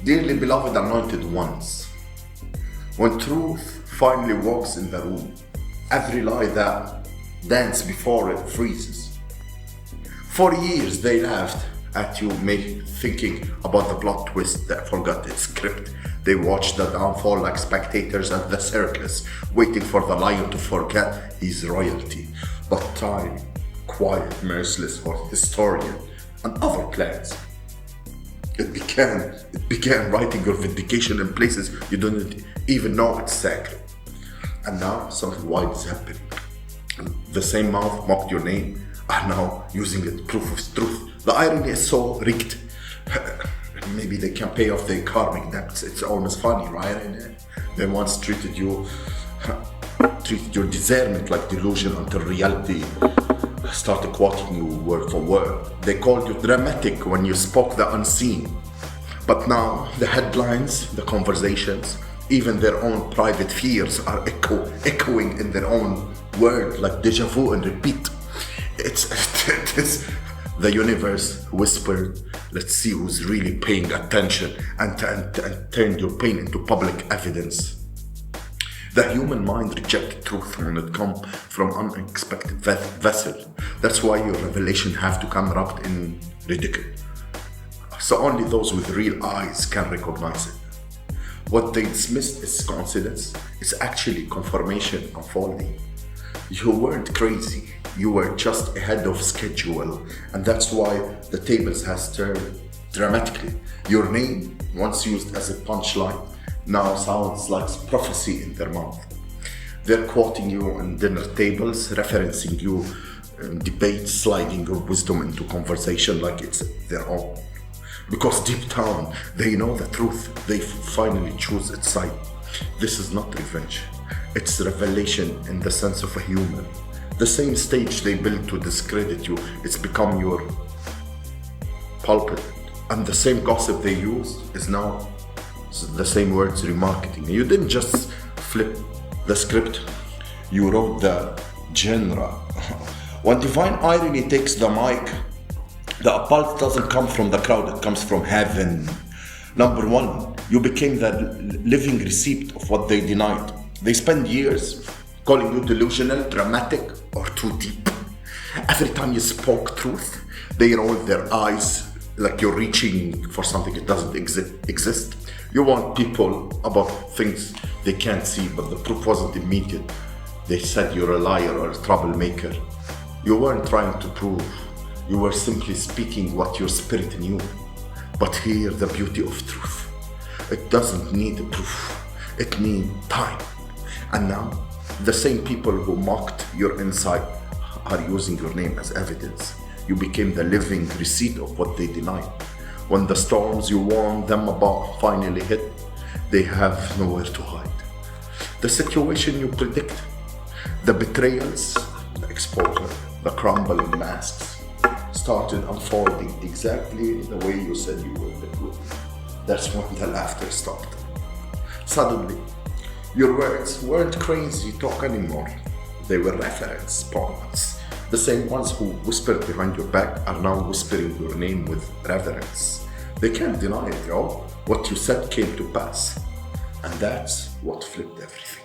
Dearly beloved anointed ones, when truth finally walks in the room, every lie that danced before it freezes. For years they laughed at you, thinking about the plot twist that forgot its script. They watched the downfall like spectators at the circus, waiting for the lion to forget his royalty. But time, quiet, merciless historian, and other plans. It began writing your vindication in places you didn't even know it's sacred. And now something wild is happening. The same mouth mocked your name are now using it proof of truth. The irony is so rigged. Maybe they can pay off their karmic debts. It's almost funny, right? They once treated your discernment like delusion until reality started quoting you word for word. They called you dramatic when you spoke the unseen. But now the headlines, the conversations, even their own private fears are echoing in their own word like deja vu and repeat. It's the universe whispered, let's see who's really paying attention, and turned your pain into public evidence. The human mind rejects truth when it comes from unexpected vessel. That's why your revelation have to come wrapped in ridicule. So only those with real eyes can recognize it. What they dismissed as coincidence is actually confirmation unfolding. You weren't crazy, you were just ahead of schedule, and that's why the tables has turned dramatically. Your name, once used as a punchline, now sounds like prophecy in their mouth. They're quoting you on dinner tables, referencing you in debates, sliding your wisdom into conversation like it's their own. Because deep down, they know the truth. They finally choose its side. This is not revenge. It's revelation in the sense of a human. The same stage they built to discredit you, it's become your pulpit. And the same gossip they used is now the same words remarketing. You didn't just flip the script, you wrote the genre. When divine irony takes the mic, the appulse doesn't come from the crowd, it comes from heaven. Number one, you became the living receipt of what they denied. They spent years calling you delusional, dramatic, or too deep. Every time you spoke truth, they rolled their eyes like you're reaching for something that doesn't exist. You warned people about things they can't see, but the proof wasn't immediate. They said you're a liar or a troublemaker. You weren't trying to prove. You were simply speaking what your spirit knew. But hear the beauty of truth. It doesn't need proof. It needs time. And now, the same people who mocked your insight are using your name as evidence. You became the living receipt of what they denied. When the storms you warned them about finally hit, they have nowhere to hide. The situation you predict, the betrayals, the exposure, the crumbling masks, started unfolding exactly the way you said you would. That's when the laughter stopped. Suddenly, your words weren't crazy talk anymore. They were reference points. The same ones who whispered behind your back are now whispering your name with reverence. They can't deny it, yo. What you said came to pass. And that's what flipped everything.